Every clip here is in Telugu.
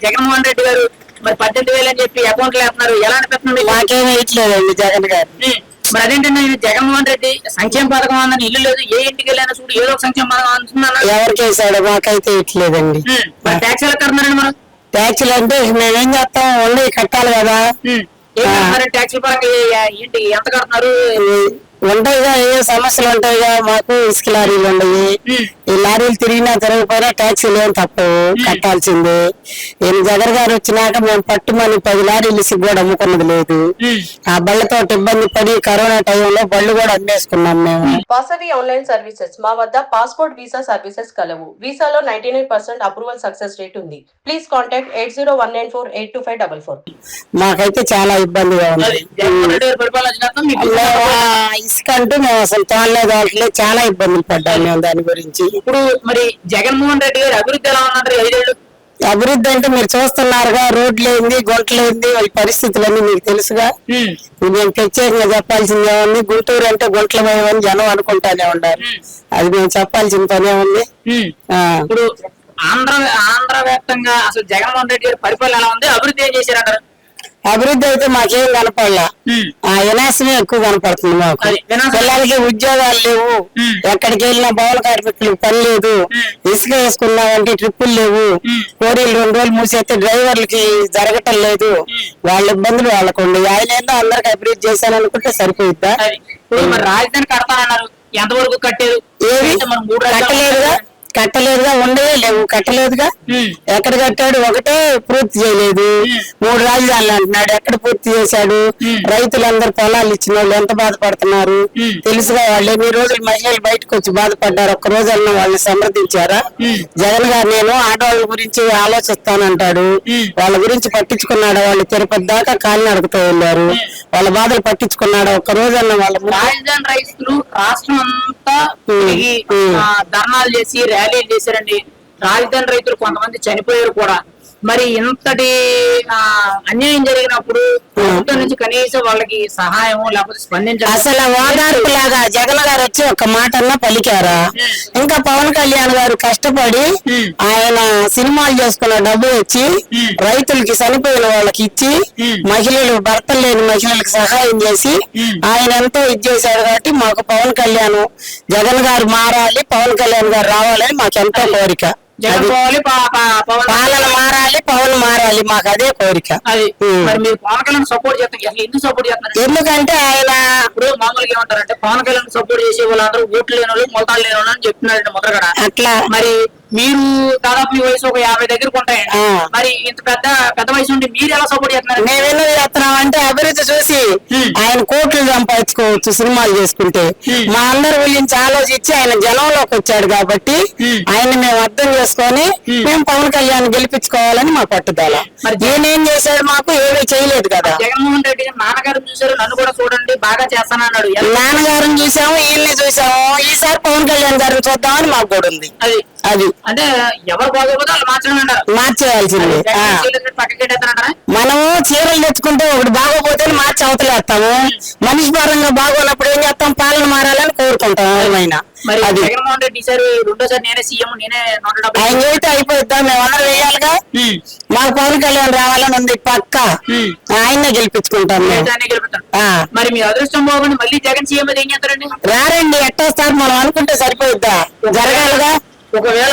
జగన్మోహన్ రెడ్డి గారు మరి 18,000 అని చెప్పి అకౌంట్ లో వేస్తున్నారు. ఎలా అనిపిస్తుంది? మాకేమీ ఇట్లేదండి జగన్ గారు. మరి అదేంటంటే జగన్మోహన్ రెడ్డి సంక్షేమ పథకం అందని ఇల్లు లేదు, ఏ ఇంటికి వెళ్ళినా చూడు ఏదో ఒక సంక్షేమ పథకం అందుతున్నా. ఎవరికి వేసాడు? మాకైతే ఇట్లేదండి. మరి ట్యాక్స్ ఎలా కడుతున్నారండి? మనం ట్యాక్సీలు అంటే మేమేం చేస్తాం, ఓన్లీ కట్టాలి కదా. ట్యాక్సీ పరంగా ఏంటి ఎంత కడుతున్నారు? ఉంటాయిగా, ఏ సమస్యలు ఉంటాయిగా. మాకు ఇసుక లారీలు ఉన్నాయి. ఈ లారీలు తిరిగినా తిరగకపోయినా ట్యాక్సీలు ఏం తప్పవు, కట్టాల్సిందే. నేను జగన్ గారు వచ్చినాక మేము పట్టుమని 10 లారీలు ఇసుక కూడా అమ్ముకున్నది లేదు. ఆ బళ్ళతో ఇబ్బంది పడి కరోనా టైంలో బళ్ళు కూడా అమ్మేసుకున్నాం మేము. వాసవి ఆన్లైన్ సర్వీసెస్ మా వద్ద పాస్పోర్ట్ వీసా సర్వీసెస్ కలవు. వీసాలో 99% అప్రూవల్ సక్సెస్ రేట్ ఉంది. Please contact 8019482544. మాకైతే చాలా ఇబ్బందిగా ఉంది. ఇసుక అంటే మేము అసలు తోలలేదు, చాలా ఇబ్బందులు పడ్డాం మేము దాని గురించి. ఇప్పుడు మరి జగన్మోహన్ రెడ్డి గారు అభివృద్ధి ఎలా ఉన్నారు? 5 ఏళ్ళు అభివృద్ధి అంటే మీరు చూస్తున్నారుగా, రోడ్లేంది గుంటలేంది వాళ్ళ పరిస్థితులన్నీ మీకు తెలుసుగా. మేము ప్రత్యేకంగా చెప్పాల్సిందే ఉంది. గుంటూరు అంటే గుంటలమయమని జనం అనుకుంటానే ఉండాలి, అది మేము చెప్పాల్సిన పనే ఉంది. ఇప్పుడు ఆంధ్ర వ్యాప్తంగా అసలు జగన్మోహన్ రెడ్డి గారి పరిపాలన ఎలా ఉంది? అభివృద్ధి ఏం చేశారంటారు? అభివృద్ధి అయితే మాకేం కనపడలా, ఆ వినాశమే ఎక్కువ కనపడుతుంది మాకు. పిల్లలకి ఉద్యోగాలు లేవు, ఎక్కడికి వెళ్ళినా భవన కార్మికులకు పని లేదు. ఇసుక వేసుకున్నామంటే ట్రిప్పులు లేవు, కోరీలు 2 రోజులు మూసేస్తే డ్రైవర్లకి జరగటం లేదు. వాళ్ళ ఇబ్బందులు వాళ్ళకు ఉండే. ఆయన ఏందో అందరికి అభివృద్ధి చేశాననుకుంటే సరిపోయిద్దా? మరి రాజధాని కడతానన్నారు, ఎంతవరకు కట్టారు? ఏది కట్టలేదుగా, ఉండవే లేవు, కట్టలేదుగా. ఎక్కడ కట్టాడు? ఒకటే పూర్తి చేయలేదు. 3 రాజధానులు అంటున్నాడు, ఎక్కడ పూర్తి చేశాడు? రైతులందరూ పొలాలు ఇచ్చిన వాళ్ళు ఎంత బాధపడుతున్నారు తెలుసుగా. వాళ్ళు ఎన్ని రోజులు మహిళలు బయటకు వచ్చి బాధపడ్డారు, ఒక్క రోజుల్లో వాళ్ళని సమర్థించారా? జగన్ గారు నేను ఆడవాళ్ళ గురించి ఆలోచిస్తానంటాడు, వాళ్ళ గురించి పట్టించుకున్నాడు? వాళ్ళు తిరుపతి దాకా కాలినడకతో వెళ్ళారు, వాళ్ళ బాధలు పట్టించుకున్నాడు? ఒక్క రోజన్న వాళ్ళ రాజధాని రైతులు రాష్ట్రం అంతా ధర్నాలు చేసి ర్యాలీలు చేశారండి. రాజధాని రైతులు కొంతమంది చనిపోయారు కూడా. మరి ఇంతటి అన్యాయం జరిగినప్పుడు ప్రభుత్వం నుంచి కనీసం వాళ్ళకి సహాయం లేకపోతే స్పందించారు? అసలు ఓదార్పు లాగా జగన్ గారు వచ్చి ఒక మాట అన్నా పలికారా? ఇంకా పవన్ కళ్యాణ్ గారు కష్టపడి ఆయన సినిమాలు చేసుకున్న డబ్బు వచ్చి రైతులకి చనిపోయిన వాళ్ళకి ఇచ్చి, మహిళలు భర్తలు లేని మహిళలకు సహాయం చేసి ఆయన ఎంతో ఇచ్చేశాడు. కాబట్టి మాకు పవన్ కళ్యాణ్ జగన్ గారు మారాలి, పవన్ కళ్యాణ్ గారు రావాలని మాకు ఎంతో కోరిక. పాలన మారాలి, పవన్ మారాలి, మాకు అదే కోరిక. మరి మీరు పవన్ కళ్యాణ్ సపోర్ట్ చేస్తారు, ఎందుకు సపోర్ట్ చేస్తారు? ఎందుకంటే ఆయన ఇప్పుడు మామూలుగా ఏమంటారంటే పవన్ కళ్యాణ్ సపోర్ట్ చేసే వాళ్ళందరూ ఓట్లు లేని వాళ్ళు మొలతాలు లేని వాళ్ళు అని చెప్తున్నారంటే మొదలుగడ. అట్లా మరి మీరు దాదాపు ఈ వయసు ఒక 50 దగ్గరకు ఉంటాయండి. మరి ఇంత పెద్ద వయసు ఉంటే మీరు ఎలా సపోర్ట్ చేస్తున్నారు? మేమేమో చేస్తున్నాం అంటే అభివృద్ధి చూసి ఆయన కోట్లు సంపాదించుకోవచ్చు సినిమాలు చేసుకుంటే. మా అందరి గురించి ఆలోచించి ఆయన జనంలోకి వచ్చాడు కాబట్టి ఆయన మేము అర్థం చేసుకొని మేము పవన్ కళ్యాణ్ గెలిపించుకోవాలని మా పట్టుదల. మరి నేనేం చేశాడు? మాకు ఏమీ చేయలేదు కదా. జగన్మోహన్ రెడ్డి గారు నాన్నగారిని చూసారు, నన్ను కూడా చూడండి బాగా చేస్తానన్నాడు. నాన్నగారిని చూసాము, ఈయన్ని చూసాము, ఈసారి పవన్ కళ్యాణ్ గారిని చూద్దామని మాకు కూడా ఉంది. అది అంటే ఎవరు బాగోపోతే వాళ్ళు మార్చేయాల్సింది. మనము చీరలు తెచ్చుకుంటే ఒకటి బాగోపోతే మార్చి అవతలేస్తాము. మనిషి పరంగా బాగోనప్పుడు ఏం చేస్తాం? పాలన మారాలని కోరుకుంటాం. ఏమైనా అది జగన్మోహన్ రెడ్డి ఈసారి రెండోసారి నేనే సీఎం, నేనే ఆయన చేస్తే అయిపోద్దాం, మేమందరం వేయాలిగా. మాకు పవన్ కళ్యాణ్ రావాలని ఉంది పక్క, ఆయన్నే గెలిపించుకుంటాం మేము. మరి మీ అదృష్టం బాగుండి మళ్ళీ జగన్ సీఎం ఏం చేస్తారండి? రారండి, ఎట్టొస్తారు మనం అనుకుంటే సరిపోయిద్దా? జరగాలిగా. ఒకవేళ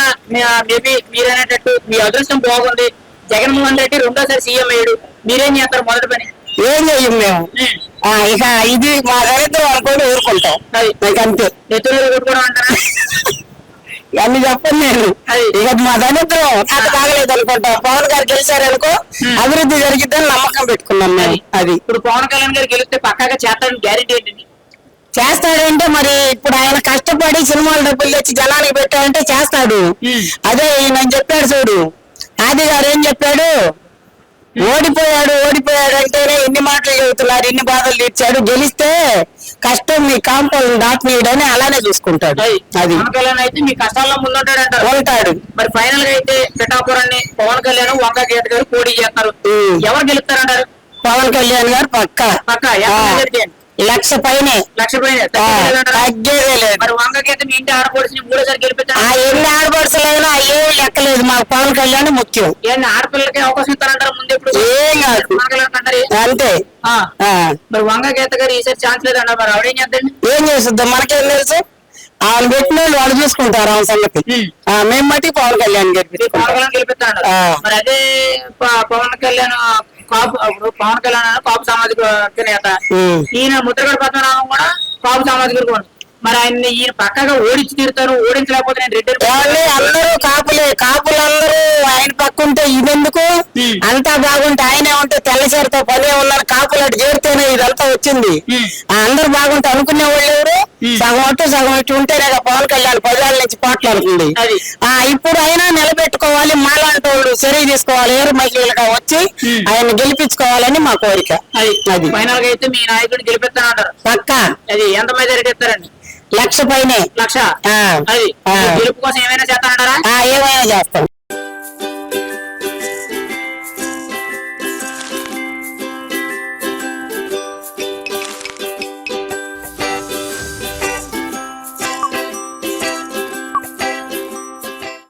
మేబీ మీరనేటట్టు మీ అదృష్టం బాగుంది, జగన్మోహన్ రెడ్డి రెండోసారి సీఎం అయ్యాడు, మీరేం చేస్తారు? మొదటి పని ఏం చెయ్యం మేము. ఇక ఇది మా దరిద్రం అనుకోని ఊరుకుంటాం, అంతే. నెత్తులు కొట్టుకోవడం అంటారా? అన్ని చెప్పండి నేను. ఇక మా దరిద్రం నాకు బాగలేదు అనుకుంటాం. పవన్ గారు గెలిచారనుకో అభివృద్ధి జరిగిద్దని నమ్మకం పెట్టుకున్నాం మేము. అది ఇప్పుడు పవన్ కళ్యాణ్ గారు గెలిస్తే పక్కాగా చేస్తాడని గ్యారెంటీ ఏంటండి? చేస్తాడంటే మరి ఇప్పుడు ఆయన కష్టపడి సినిమాలు డబ్బులు తెచ్చి జనానికి పెట్టాడంటే చేస్తాడు. అదే ఈయన చెప్పాడు చూడు, ఆది గారు ఏం చెప్పాడు? ఓడిపోయాడు అంటేనే ఇన్ని మాటలు చెబుతున్నారు, ఇన్ని బాధలు తీర్చాడు, గెలిస్తే కష్టం మీ కాంపౌండ్ దాటినీయడని అలానే చూసుకుంటాడు. అది అయితే మీ కష్టాల్లో ముందుంటాడు. మరి ఫైనల్ గా అయితే పిఠాపురాన్ని పవన్ కళ్యాణ్, వంగ గీత గారు పోటీ చేస్తారు, ఎవరు గెలుస్తారంటారు? పవన్ కళ్యాణ్ గారు పక్కా. లక్ష పైనే. లక్ష పైన తగ్గేదే లేదు. మరి వంగకైతే మీ ఇంటి ఆడపడిచి మూడోసారి గెలిపించారు. ఎన్ని ఆడపడుచులైనా ఏమి లెక్కలేదు, మాకు పవన్ కళ్యాణ్ ముఖ్యం. ఏంటి ఆడపిల్లలకి అవకాశం ఇస్తారంటారు ముందు ఎప్పుడు ఏం కాదు అంతే. మరి వంగగీత గారు ఈసారి ఛాన్స్ లేదన్నారు, మరి ఆవిడ ఏం చేద్దండి? ఏం చేస్తుందో మనకేం తెలుసు, ఆమెను పెట్టిన వాళ్ళు వాడు చూసుకుంటారు ఆమె సంగతి. మేము బట్టి పవన్ కళ్యాణ్ గెలిపిస్తాడు. మరి అదే పవన్ కళ్యాణ్ కాపు, పవన్ కళ్యాణ్ కాపు సామాజిక నేత, ఈయన ముద్రగడ పద్మనాభం కూడా కాపు సామాజిక వర్గం. మరి ఆయన్ని ఈయన పక్కగా ఓడించి తీరుతారు, ఓడించలేకపోతే నేను రెడ్డి అందరూ కాపులే. కాపులందరూ ఆయన పక్కుంటే ఇదెందుకు, అంతా బాగుంటే ఆయనే ఉంటే తెల్లచీరతో పనే ఉన్నారు. కాపులు అటు చేరితేనే ఇదంతా వచ్చింది. అందరూ బాగుంటే అనుకునే వాళ్ళు ఎవరు? సగం అటు సగం ఇటు ఉంటేనే పవన్ కళ్యాణ్ 10 ఏళ్ళ నుంచి పోట్లాడుతుంది. ఇప్పుడు అయినా నిలబెట్టుకోవాలి, మాలాంటి వాళ్ళు చర్య తీసుకోవాలి, ఎవరు మహిళలుగా వచ్చి ఆయన గెలిపించుకోవాలని మా కోరిక. అది ఫైనల్ గా అయితే మీ నాయకుడిని గెలిపిస్తానంటారు పక్కా. అది ఎంత మెజారిటీ ఇస్తారండి? లక్ష పైనే. లక్ష. అది గెలుపు కోసం ఏమైనా చేస్తానంటారా? ఏమైనా చేస్తాం.